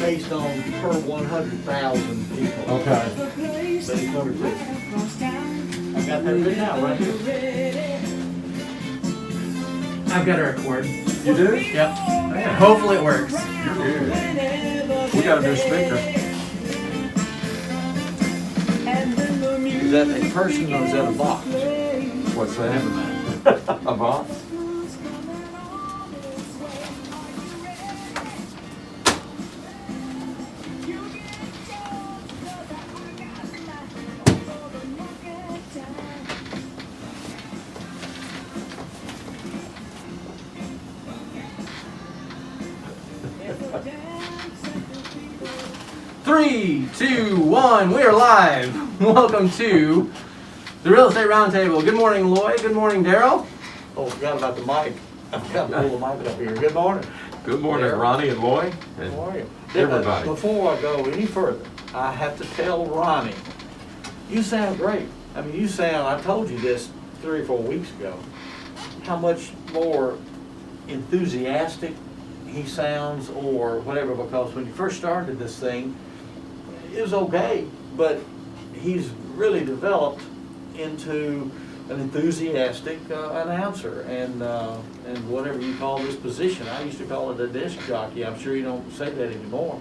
based on per 100,000 people. Okay. But it's number 2. I got that written out right here. I've got a record. You do? Yep. Hopefully it works. You're good. We got a new speaker. Is that a person or is that a box? What's that? A box? Three, two, one. We are live. Welcome to the Real Estate Roundtable. Good morning, Loy. Good morning, Darrell. Oh, I forgot about the mic. I forgot to pull the mic up here. Good morning. Good morning, Ronnie and Loy. And How are you? everybody. Before I go any further, I have to tell Ronnie, you sound great. I mean, you sound, I told you this 3 or 4 weeks ago, how much more enthusiastic he sounds or whatever, because when you first started this thing, it was okay, but he's really developed into an enthusiastic announcer and whatever you call this position. I used to call it a disc jockey. I'm sure you don't say that anymore.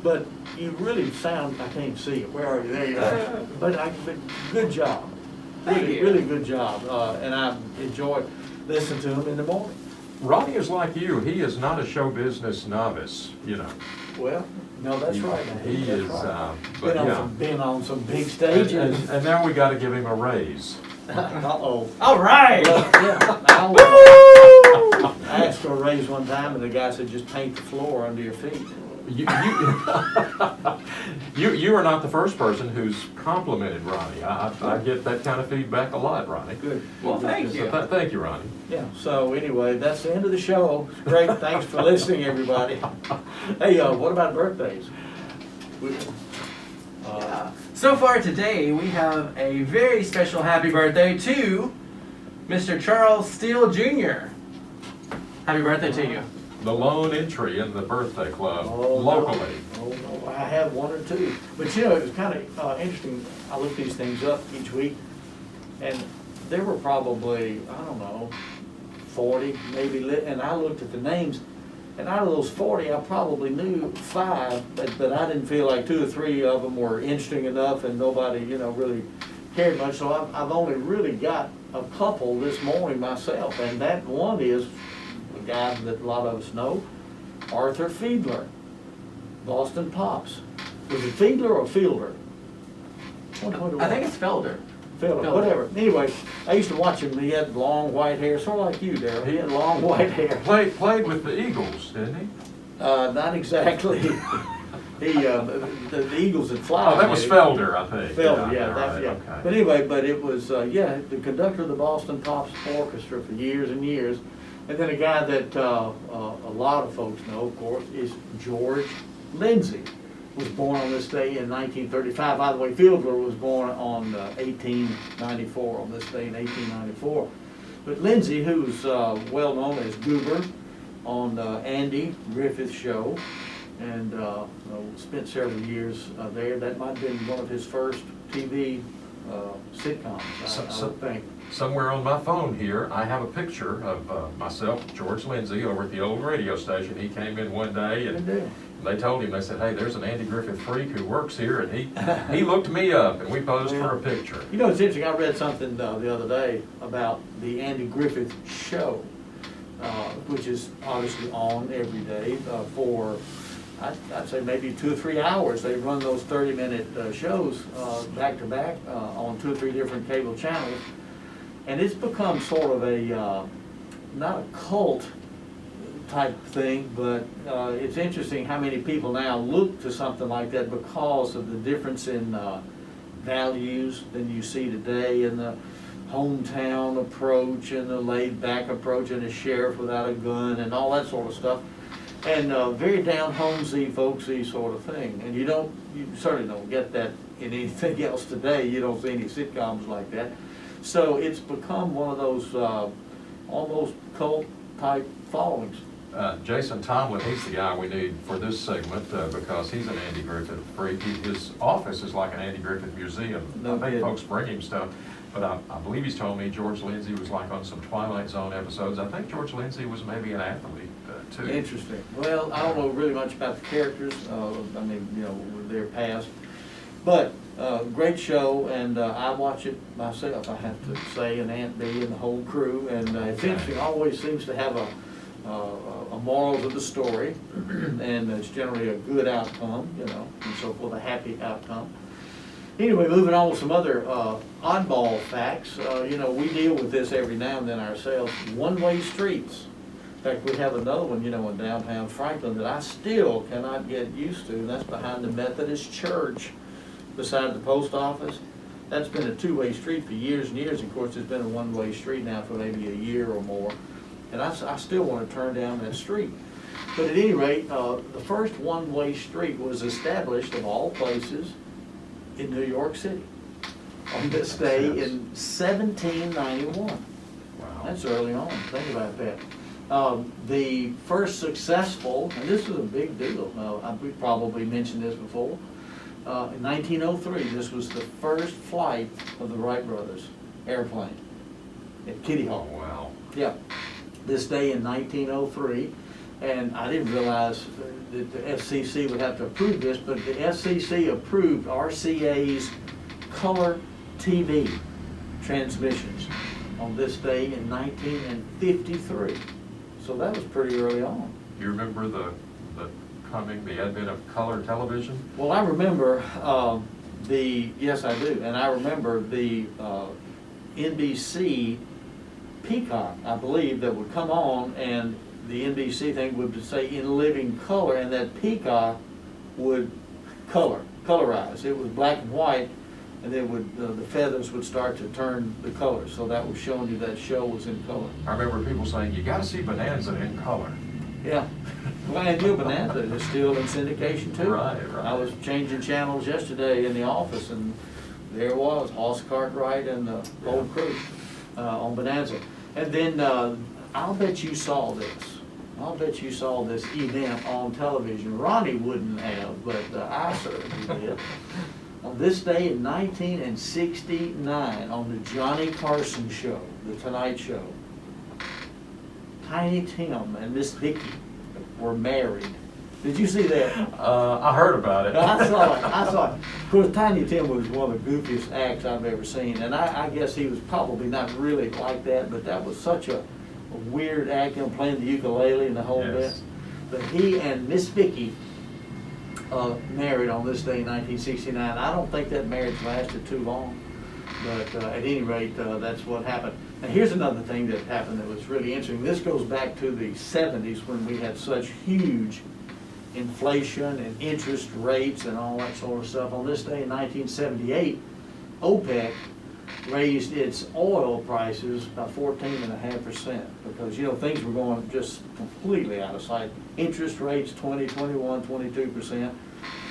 But you really sound, I can't see it. Where are you? There you are. But good job. Really, really good job. And I enjoy listening to him in the morning. Ronnie is like you. He is not a show business novice, you know. Well, no, that's right. He That's is, right. but yeah. Been on some big stages. And now we got to give him a raise. Uh-oh. All right. Well, yeah, I asked for a raise one time, and the guy said, just paint the floor under your feet. You are not the first person who's complimented Ronnie. I get that kind of feedback a lot, Ronnie. Good. Well, thank you. So thank you, Ronnie. Yeah, so anyway, that's the end of the show. Great, thanks for listening, everybody. Hey, what about birthdays? So far today, we have a very special happy birthday to Mr. Charles Steele Jr. Happy birthday to you. The lone entry in the birthday club Oh, locally. No. Oh, no, I have 1 or 2. But you know, it was kind of interesting. I looked these things up each week, and there were probably, I don't know, 40 maybe, and I looked at the names, and out of those 40, I probably knew 5, but I didn't feel like 2 or 3 of them were interesting enough, and nobody, you know, really cared much. So I've only really got a couple this morning myself, and that one is a guy that a lot of us know, Arthur Fiedler, Boston Pops. Was it Fiedler or Fielder? I think it's Felder. Fielder, whatever. Anyway, I used to watch him. He had long white hair, sort of like you, Darrell. He had long white hair. Played with the Eagles, didn't he? Not exactly. The Eagles had fly. Oh, that was Felder, I think. Felder, yeah, right, yeah. okay. But anyway, but it was the conductor of the Boston Pops Orchestra for years and years, and then a guy that a lot of folks know, of course, is George Lindsey. Was born on this day in 1935. By the way, Fiedler was born on 1894, on this day in 1894. But Lindsey, who's well known as Goober on Andy Griffith's show, and spent several years there. That might have been one of his first TV sitcoms, I would think. Somewhere on my phone here, I have a picture of myself, George Lindsey, over at the old radio station. He came in one day and they told him, they said, hey, there's an Andy Griffith freak who works here, and he looked me up, and we posed for a picture. You know, it's interesting, I read something the other day about the Andy Griffith show, which is obviously on every day for, I'd say maybe 2 or 3 hours. They run those 30-minute shows back to back on 2 or 3 different cable channels. And it's become sort of a, not a cult type thing, but it's interesting how many people now look to something like that because of the difference in values than you see today, and the hometown approach and the laid-back approach and the sheriff without a gun and all that sort of stuff. And very down-homesy, folksy sort of thing. And you certainly don't get that in anything else today. You don't see any sitcoms like that. So it's become one of those almost cult-type followings. Jason Tomlin, he's the guy we need for this segment because he's an Andy Griffith freak. His office is like an Andy Griffith museum. No I think kidding. folks bring him stuff, but I believe he's told me George Lindsey was like on some Twilight Zone episodes. I think George Lindsey was maybe an athlete too. Interesting. Well, I don't know really much about the characters, I mean, you know, with their past. But, great show, and I watch it myself, I have to say, and Aunt B and the whole crew. And it's interesting, always seems to have a moral to the story, and it's generally a good outcome, you know, and so forth, a happy outcome. Anyway, moving on with some other oddball facts. You know, we deal with this every now and then ourselves. One-way streets. In fact, we have another one, you know, in downtown Franklin that I still cannot get used to, and that's behind the Methodist Church beside the post office. That's been a two-way street for years and years. Of course, it's been a one-way street now for maybe a year or more. And I still want to turn down that street. But at any rate, the first one-way street was established, of all places, in New York City on this day in 1791. Wow. That's early on. Think about that. The first successful, and this was a big deal, we probably mentioned this before, in 1903, this was the first flight of the Wright brothers airplane at Kitty Oh, Hawk. wow. Yeah, this day in 1903, and I didn't realize that the FCC would have to approve this, but the FCC approved RCA's color TV transmissions on this day in 1953. So that was pretty early on. You remember the advent of color television? Well, I remember yes, I do, and I remember the NBC Peacock, I believe, that would come on, and the NBC thing would say in living color, and that Peacock would colorize. It was black and white, and then the feathers would start to turn the color. So that was showing you that show was in color. I remember people saying, you gotta see Bonanza in color. Yeah. Well, and New Bonanza is still in syndication too. Right. I was changing channels yesterday in the office, and there it was, Hoss Cartwright and the whole crew on Bonanza. And then I'll bet you saw this. I'll bet you saw this event on television. Ronnie wouldn't have, but I certainly did. On this day in 1969, on the Johnny Carson show, the Tonight Show, Tiny Tim and Miss Vicky were married. Did you see that? I heard about it. I saw it. Of course, Tiny Tim was one of the goofiest acts I've ever seen, and I guess he was probably not really like that, but that was such a weird act, you know, playing the ukulele and the whole bit. But he and Miss Vicky married on this day in 1969. I don't think that marriage lasted too long, but at any rate, that's what happened. Now, here's another thing that happened that was really interesting. This goes back to the 70s when we had such huge inflation and interest rates and all that sort of stuff. On this day in 1978, OPEC raised its oil prices by 14.5% because, you know, things were going just completely out of sight. Interest rates 20, 21, 22%.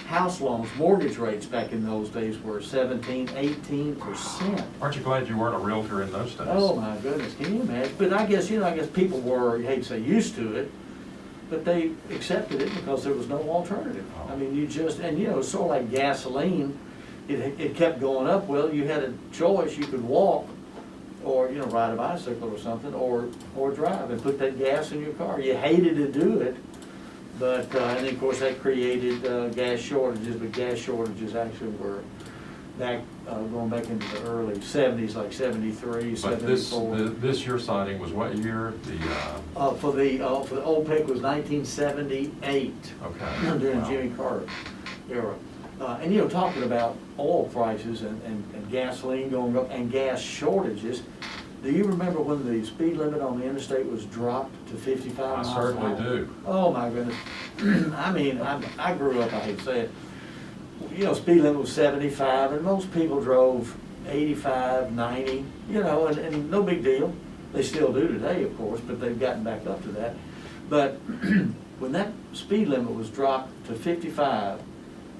House loans, mortgage rates back in those days were 17, 18%. Aren't you glad you weren't a realtor in those days? Oh my goodness, can you imagine? But I guess, you know, people were, you hate to say used to it, but they accepted it because there was no alternative. I mean, you just, and you know, it's sort of like gasoline. It kept going up. Well, you had a choice. You could walk or, you know, ride a bicycle or something, or drive and put that gas in your car. You hated to do it, but, and then of course that created gas shortages, but gas shortages actually were back, going back into the early 70s, like 73, But 74. this year sighting was what year? For the OPEC was 1978. Okay. During Wow. Jimmy Carter era. And you know, talking about oil prices and gasoline going up and gas shortages, do you remember when the speed limit on the interstate was dropped to 55 miles I an hour? certainly do. Oh my goodness. I mean, I grew up, I hate to say it, you know, speed limit was 75 and most people drove 85, 90, you know, and no big deal. They still do today, of course, but they've gotten back up to that. But when that speed limit was dropped to 55,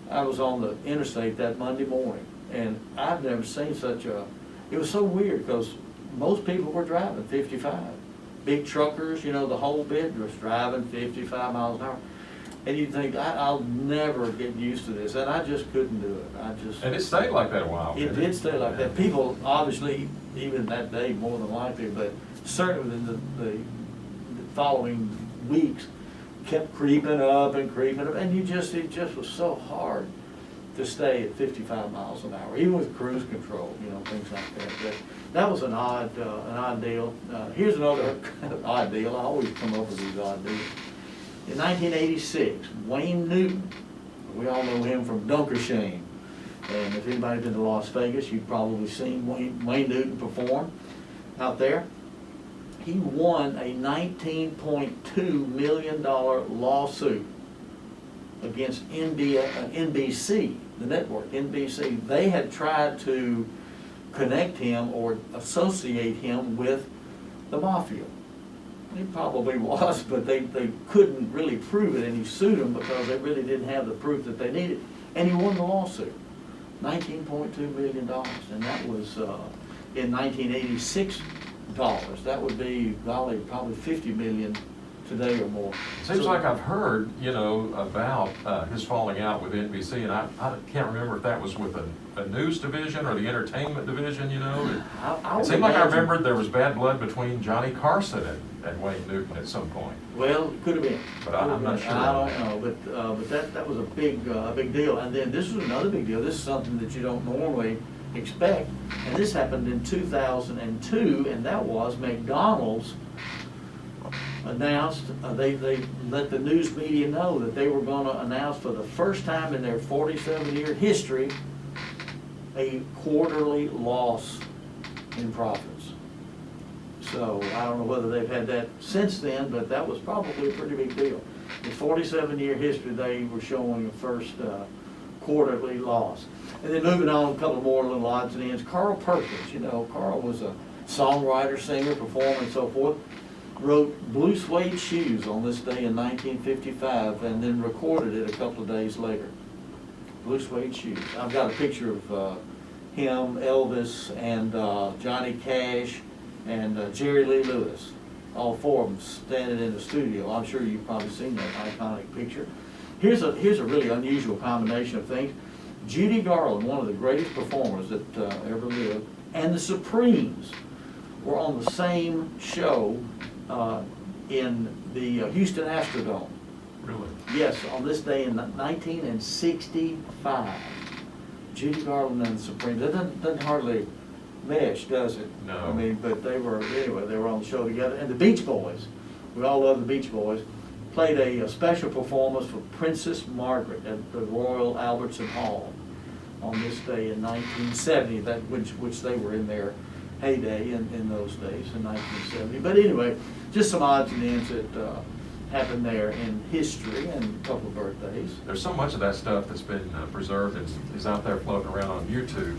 I was on the interstate that Monday morning, and I've never seen such a, it was so weird because most people were driving 55. big truckers, you know, the whole bit, just driving 55 miles an hour. And you think, I'll never get used to this, and I just couldn't do it. And it stayed like that a while. It did stay like that. People, obviously, even that day, more than likely, but certainly the following weeks, kept creeping up, and it just was so hard to stay at 55 miles an hour, even with cruise control, you know, things like that. But that was an odd deal. Here's another odd deal. I always come up with these odd deals. In 1986, Wayne Newton, we all know him from Dunkershane, and if anybody's been to Las Vegas, you've probably seen Wayne Newton perform out there. He won a $19.2 million lawsuit against NBC, the network, NBC. They had tried to connect him or associate him with the mafia. He probably was, but they couldn't really prove it, and he sued them because they really didn't have the proof that they needed. And he won the lawsuit, $19.2 million, and that was in 1986 dollars. That would be, golly, probably 50 million today or more. Seems like I've heard, you know, about his falling out with NBC, and I can't remember if that was with a news division or the entertainment division, you know. It seemed like I remembered there was bad blood between Johnny Carson and Wayne Newton at some point. Well, it could have been. But I'm not sure. I don't know, but that was a big deal. And then this was another big deal. This is something that you don't normally expect, and this happened in 2002, and that was McDonald's announced, they let the news media know that they were going to announce for the first time in their 47-year history a quarterly loss in profits. So I don't know whether they've had that since then, but that was probably a pretty big deal. In 47-year history, they were showing the first quarterly loss. And then moving on, a couple more little odds and ends. Carl Perkins, you know, Carl was a songwriter, singer, performer, and so forth. Wrote Blue Suede Shoes on this day in 1955 and then recorded it a couple of days later. Blue Suede Shoes. I've got a picture of him, Elvis, and Johnny Cash, and Jerry Lee Lewis. All four of them standing in the studio. I'm sure you've probably seen that iconic picture. Here's a really unusual combination of things. Judy Garland, one of the greatest performers that ever lived, and the Supremes were on the same show in the Houston Astrodome. Really? Yes, on this day in 1965. Judy Garland and the Supremes. That doesn't hardly mesh, does it? No. I mean, but they were on the show together. And the Beach Boys, we all love the Beach Boys, played a special performance for Princess Margaret at the Royal Albertson Hall on this day in 1970, which they were in their heyday in those days, in 1970. But anyway, just some odds and ends that happened there in history, and a couple of birthdays. There's so much of that stuff that's been preserved and is out there floating around on YouTube.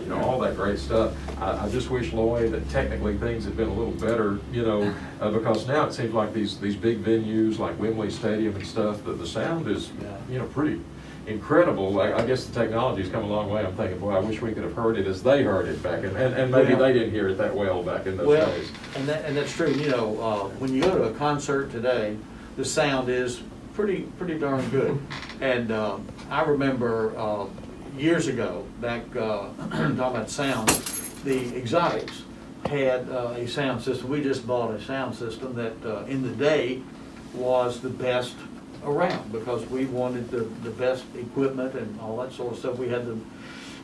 You know, all that great stuff. I just wish, Loy, that technically things had been a little better, you know, because now it seems like these big venues like Wembley Stadium and stuff, the sound is, you know, pretty incredible. I guess the technology's come a long way. I'm thinking, boy, I wish we could have heard it as they heard it back in, and maybe they didn't hear it that well back in those days. And that's true. You know, when you go to a concert today, the sound is pretty darn good. And I remember years ago, back talking about sound, the Exotics had a sound system. We just bought a sound system that in the day was the best around, because we wanted the best equipment and all that sort of stuff. We had the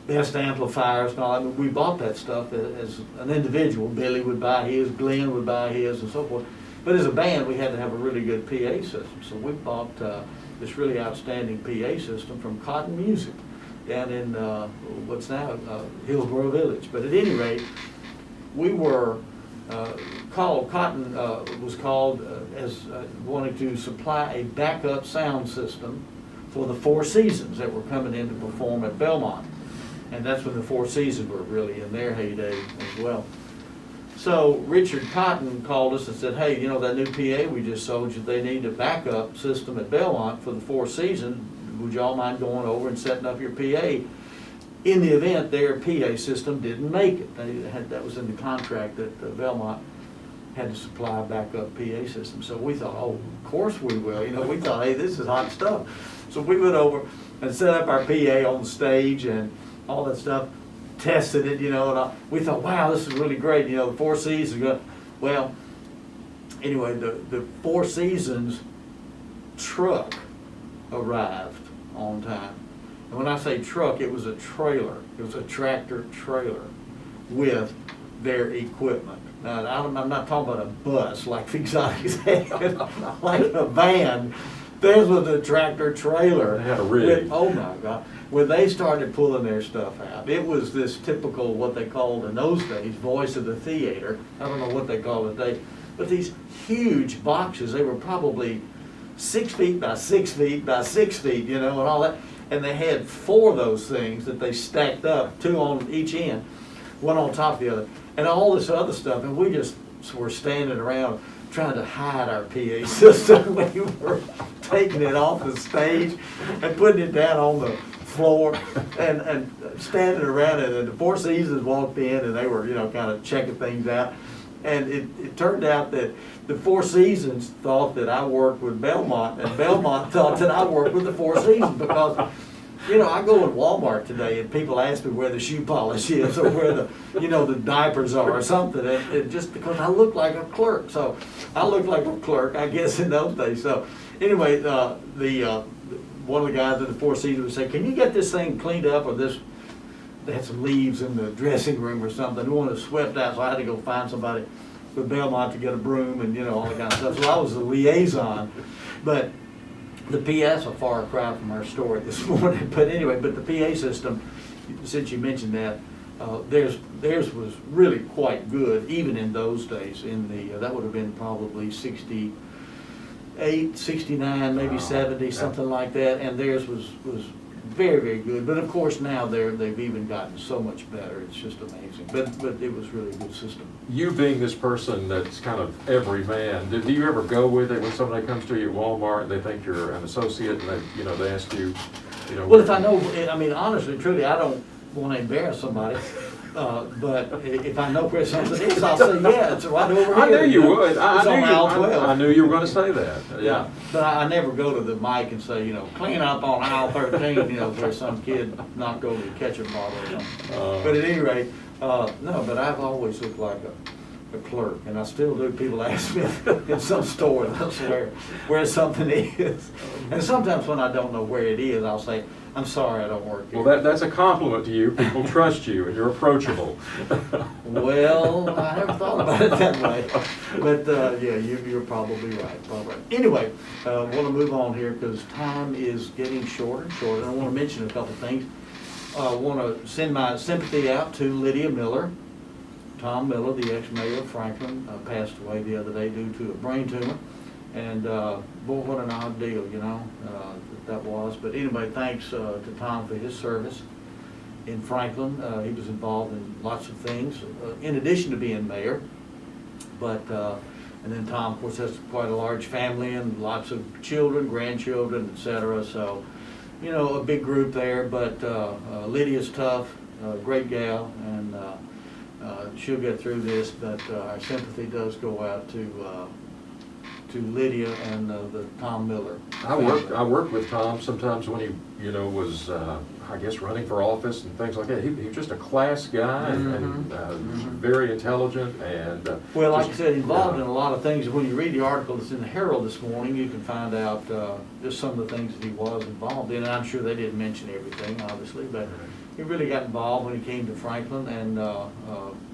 best amplifiers and all. I mean, we bought that stuff as an individual. Billy would buy his, Glenn would buy his, and so forth. But as a band, we had to have a really good PA system. So we bought this really outstanding PA system from Cotton Music down in what's now Hillsborough Village. But at any rate, we were Cotton was called as wanting to supply a backup sound system for the Four Seasons that were coming in to perform at Belmont. And that's when the Four Seasons were really in their heyday as well. So Richard Cotton called us and said, hey, you know, that new PA we just sold you, they need a backup system at Belmont for the Four Seasons. Would y'all mind going over and setting up your PA? In the event their PA system didn't make it. That was in the contract at Belmont. had to supply a backup PA system. So we thought, oh, of course we will. You know, we thought, hey, this is hot stuff. So we went over and set up our PA on stage and all that stuff, tested it, you know, and we thought, wow, this is really great. You know, the Four Seasons. Well, anyway, the Four Seasons truck arrived on time. And when I say truck, it was a trailer. It was a tractor trailer with their equipment. Now, I'm not talking about a bus like the Exotics had, like a van. Theirs was a tractor trailer. They had a rig. Oh my God. When they started pulling their stuff out, it was this typical, what they called in those days, voice of the theater. I don't know what they call it today. But these huge boxes, they were probably 6 feet by 6 feet by 6 feet, you know, and all that. And they had 4 of those things that they stacked up, 2 on each end, one on top of the other, and all this other stuff. And we just were standing around trying to hide our PA system. We were taking it off the stage and putting it down on the floor and standing around it. And the Four Seasons walked in and they were, you know, kind of checking things out. And it turned out that the Four Seasons thought that I worked with Belmont, and Belmont thought that I worked with the Four Seasons because, you know, I go in Walmart today and people ask me where the shoe polish is or where the, you know, the diapers are or something, and just because I look like a clerk. So I look like a clerk, I guess, in those days. So anyway, one of the guys at the Four Seasons would say, "Can you get this thing cleaned up, or this?" They had some leaves in the dressing room or something. We wanted it swept out, so I had to go find somebody with Belmont to get a broom and, you know, all that kind of stuff. So I was the liaison. But the PA's a far cry from our story this morning. But anyway, but the PA system, since you mentioned that, theirs was really quite good, even in those days. In the that would have been probably 68, 69, maybe 70, something like that. And theirs was very, very good. But of course now they've even gotten so much better. It's just amazing. But it was really a good system. You being this person that's kind of every man, do you ever go with it when somebody comes to you at Walmart and they think you're an associate and they ask you, you know? Well, if I know, I mean, honestly, truly, I don't want to embarrass somebody. But if I know where something is, I'll say, yeah, it's right over here. I knew you would. It's on aisle 12. I knew you were going to say that. Yeah, but I never go to the mic and say, you know, clean up on aisle 13, you know, where some kid knocked over the ketchup bottle or something. But at any rate, no, but I've always looked like a clerk, and I still do. People ask me in some store, they'll swear where something is. And sometimes when I don't know where it is, I'll say, I'm sorry, I don't work here. Well, that's a compliment to you. People trust you, and you're approachable. Well, I never thought about it that way. But yeah, you're probably right. Anyway, I want to move on here because time is getting shorter and shorter. And I want to mention a couple things. I want to send my sympathy out to Lydia Miller. Tom Miller, the ex-mayor of Franklin, passed away the other day due to a brain tumor. And boy, what an odd deal, you know, that was. But anyway, thanks to Tom for his service in Franklin. He was involved in lots of things, in addition to being mayor. But, and then Tom, of course, has quite a large family and lots of children, grandchildren, etc. So, you know, a big group there. But Lydia's tough, great gal, and she'll get through this. But our sympathy does go out to Lydia and the Tom Miller. I worked with Tom sometimes when he, you know, was I guess running for office and things like that. He was just a class guy and very intelligent and well, like I said, involved in a lot of things. When you read the article that's in the Herald this morning, you can find out just some of the things that he was involved in. And I'm sure they didn't mention everything, obviously, but he really got involved when he came to Franklin, and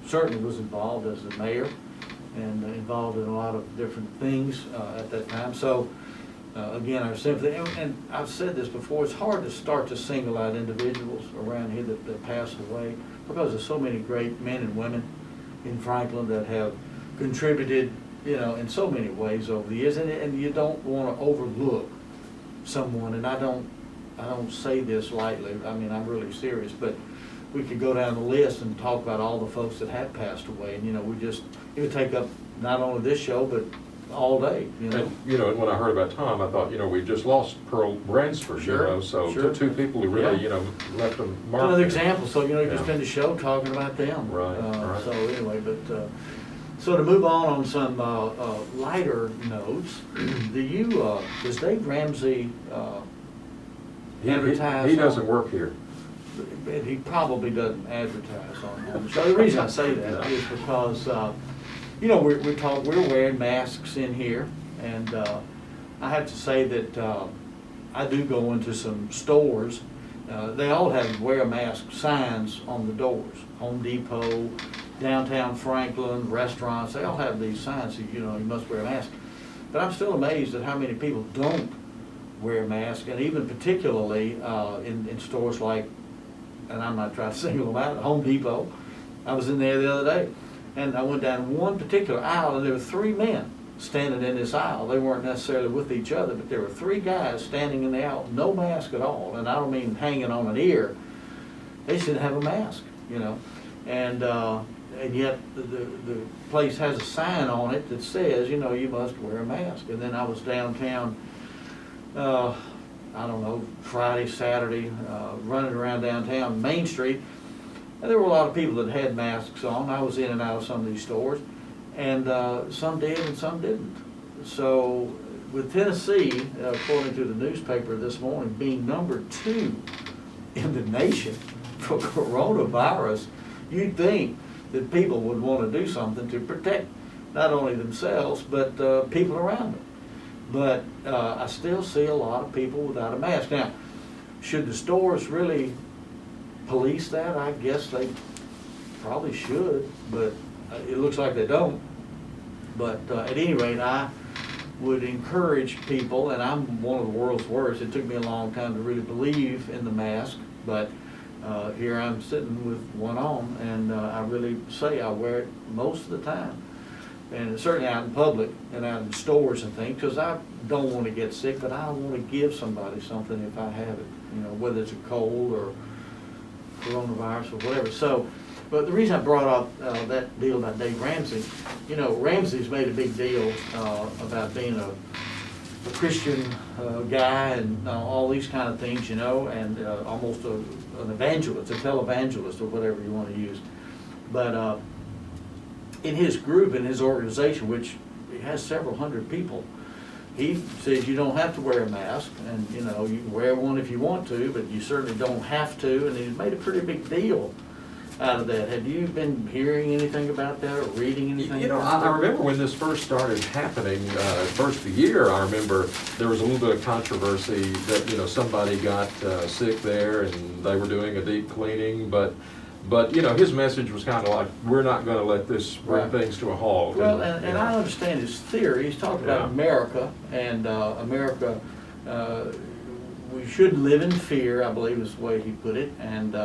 certainly was involved as the mayor, and involved in a lot of different things at that time. So again, our sympathy, and I've said this before, it's hard to start to single out individuals around here that pass away, because there's so many great men and women in Franklin that have contributed, you know, in so many ways over the years, and you don't want to overlook someone. And I don't say this lightly, I mean, I'm really serious, but we could go down the list and talk about all the folks that have passed away, and, you know, it would take up not only this show, but all day, you know. And, you know, and when I heard about Tom, I thought, you know, we just lost Pearl Bransford, you know, so two people who really, you know, left a mark. Another example, so, you know, you can spend a show talking about them. Right, right. So anyway, but So to move on some lighter notes, does Dave Ramsey advertise? He doesn't on- work here. He probably doesn't advertise on the show. The reason I say that is because, we're wearing masks in here, and I have to say that I do go into some stores. They all have wear a mask signs on the doors. Home Depot, downtown Franklin, restaurants, they all have these signs that, you must wear a mask. But I'm still amazed at how many people don't wear a mask, and even particularly in stores like, and I'm not trying to single them out, Home Depot. I was in there the other day, and I went down one particular aisle, and there were 3 men standing in this aisle. They weren't necessarily with each other, but there were 3 guys standing in the aisle, no mask at all, and I don't mean hanging on an ear. They should have a mask, and yet the place has a sign on it that says, you must wear a mask. And then I was downtown, I don't know, Friday, Saturday, running around downtown Main Street, and there were a lot of people that had masks on. I was in and out of some of these stores, and some did and some didn't. So with Tennessee, according to the newspaper this morning, being number 2 in the nation for coronavirus, you'd think that people would want to do something to protect not only themselves, but people around them. But I still see a lot of people without a mask. Now, should the stores really police that? I guess they probably should, but it looks like they don't. But at any rate, I would encourage people, and I'm one of the world's worst. It took me a long time to really believe in the mask, but here I'm sitting with one on, and I really say I wear it most of the time. And certainly out in public and out in stores and things, because I don't want to get sick, but I want to give somebody something if I have it, whether it's a cold or coronavirus or whatever. So, but the reason I brought up that deal about Dave Ramsey, Ramsey's made a big deal about being a Christian guy and all these kind of things, and almost an evangelist, a televangelist, or whatever you want to use. But in his group, in his organization, which has several hundred people, he says you don't have to wear a mask, and you can wear one if you want to, but you certainly don't have to. And he's made a pretty big deal out of that. Have you been hearing anything about that or reading anything? I remember when this first started happening, first of the year, I remember there was a little bit of controversy that, somebody got sick there and they were doing a deep cleaning, but his message was kind of like, we're not going to let this bring things to a halt. Well, and I understand his theory. He's talking about America, and America, we shouldn't live in fear, I believe is the way he put it, and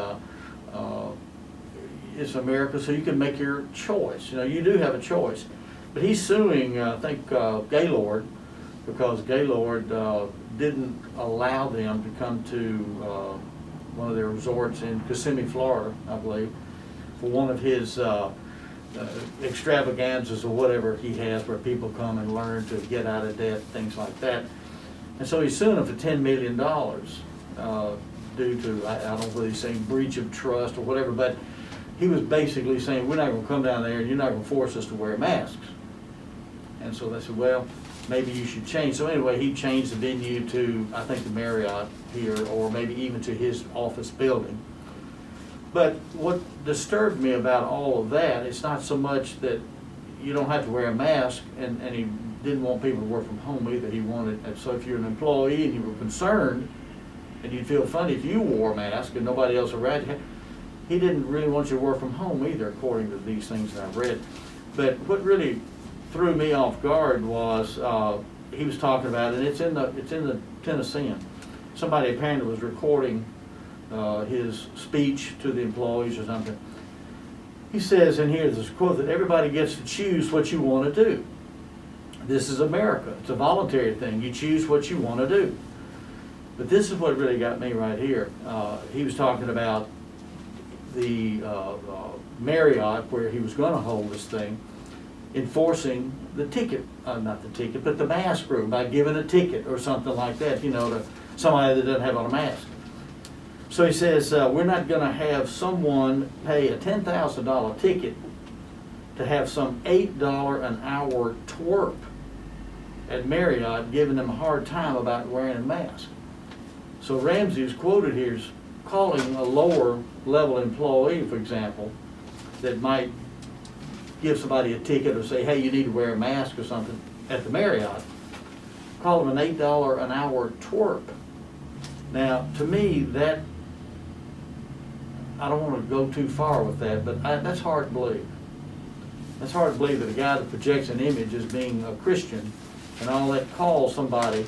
it's America, so you can make your choice. You do have a choice. But he's suing, I think, Gaylord, because Gaylord didn't allow them to come to one of their resorts in Kissimmee, Florida, I believe, for one of his extravaganzas or whatever he has, where people come and learn to get out of debt, things like that. And so he's suing them for $10 million due to, I don't know whether he's saying breach of trust or whatever, but he was basically saying, we're not going to come down there and you're not going to force us to wear masks. And so they said, well, maybe you should change. So anyway, he changed the venue to, I think, the Marriott here, or maybe even to his office building. But what disturbed me about all of that, it's not so much that you don't have to wear a mask, and he didn't want people to work from home either. He wanted, and so if you're an employee and you were concerned, and you'd feel funny if you wore a mask and nobody else around you, he didn't really want you to work from home either, according to these things that I've read. But what really threw me off guard was he was talking about, and it's in the Tennessean. Somebody apparently was recording his speech to the employees or something. He says, and here's this quote, that everybody gets to choose what you want to do. This is America. It's a voluntary thing. You choose what you want to do. But this is what really got me right here. He was talking about the Marriott, where he was going to hold this thing, enforcing the ticket, not the ticket, but the mask rule, by giving a ticket or something like that, to somebody that doesn't have on a mask. So he says, we're not going to have someone pay a $10,000 ticket to have some $8 an hour twerp at Marriott giving them a hard time about wearing a mask. So Ramsey is quoted here as calling a lower level employee, for example, that might give somebody a ticket or say, hey, you need to wear a mask or something at the Marriott, call them an $8 an hour twerp. Now, to me, that, I don't want to go too far with that, but that's hard to believe. That's hard to believe that a guy that projects an image as being a Christian and all that calls somebody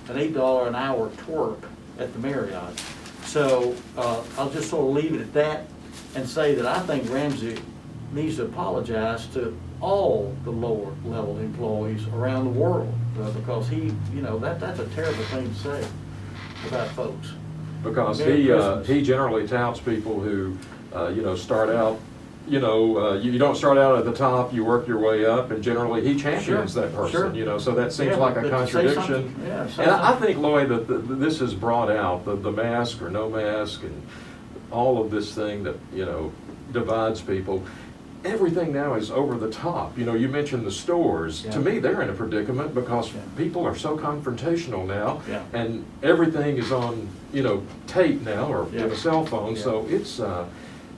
an $8 an hour twerp at the Marriott. So I'll just sort of leave it at that and say that I think Ramsey needs to apologize to all the lower level employees around the world because he, you know, that's a terrible thing to say about folks. Because Merry Christmas. he generally touts people who, you know, start out, you know, you don't start out at the top, you work your way up, and generally he champions Sure, that person, sure. you know, so that seems Yeah, like but a to say contradiction. something- yeah, say And I something. think, Loy, that this has brought out the mask or no mask and all of this thing that, you know, divides people. Everything now is over the top. You know, you mentioned the stores. Yeah. To me, they're in a predicament because Yeah. people are so confrontational now, Yeah. and everything is on, you know, tape now or Yeah. with a cell phone. Yeah. So it's,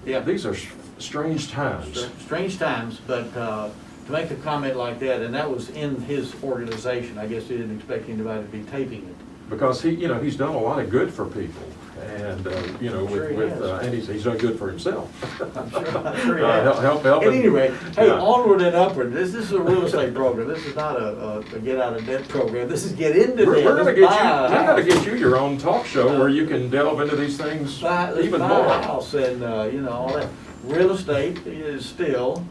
Yeah. these are strange times. Strange times, but to make a comment like that, and that was in his organization, I guess he didn't expect anybody to be taping it. Because he, you know, he's done a lot of good for people, and you know, Sure he with has. and he's done good for himself. I'm sure he has. help. At any rate, hey, Yeah. onward and upward. This is a real estate program. This is not a get out of debt program. This is get into debt. We're gonna Let's get buy a you. We're gonna house. get you your own talk show where you can delve into these things Let's even buy more. a house and you know all that. Real estate is still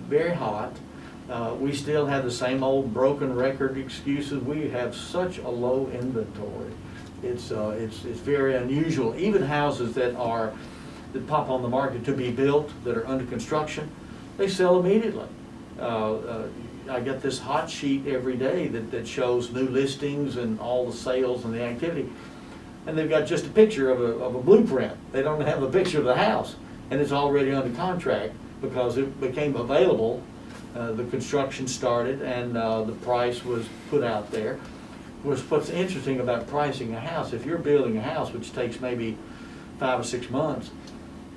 very hot. We still have the same old broken record excuses. We have such a low inventory. It's very unusual. Even houses that pop on the market to be built, that are under construction, they sell immediately. I get this hot sheet every day that shows new listings and all the sales and the activity. And they've got just a picture of a blueprint. They don't have a picture of the house. And it's already under contract because it became available. The construction started and the price was put out there. What's interesting about pricing a house, if you're building a house which takes maybe 5 or 6 months,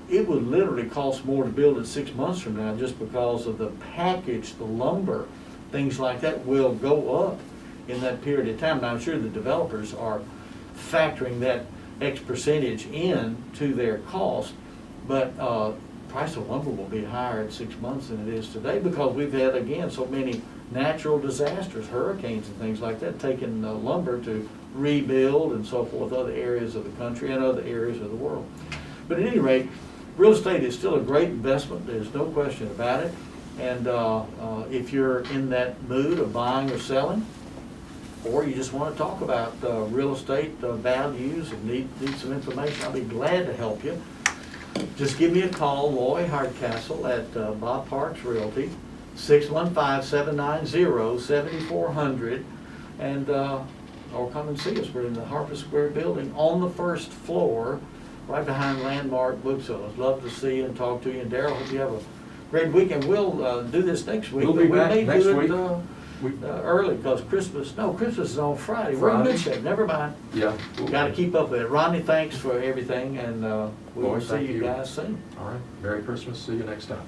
it would literally cost more to build it 6 months from now just because of the package, the lumber, things like that will go up in that period of time. Now I'm sure the developers are factoring that X percentage in to their cost, but price of lumber will be higher in 6 months than it is today because we've had, again, so many natural disasters, hurricanes and things like that, taking lumber to rebuild and so forth, other areas of the country and other areas of the world. But at any rate, real estate is still a great investment, there's no question about it. And if you're in that mood of buying or selling, or you just want to talk about real estate values and need some information, I'll be glad to help you. Just give me a call, Loy Hardcastle at Bob Parks Realty, 615-790-7400, and or come and see us. We're in the Harper Square building on the first floor, right behind Landmark Booksellers. Love to see you and talk to you. And Darrell, hope you have a great weekend. We'll do this next week. We'll be but back we may next do week. it early because Christmas is on Friday. We're in Friday. good shape. Never mind. Yeah. Got to keep up with it. Ronnie, thanks for everything, and we'll Boy, see thank you you. guys soon. All right. Merry Christmas. See you next time.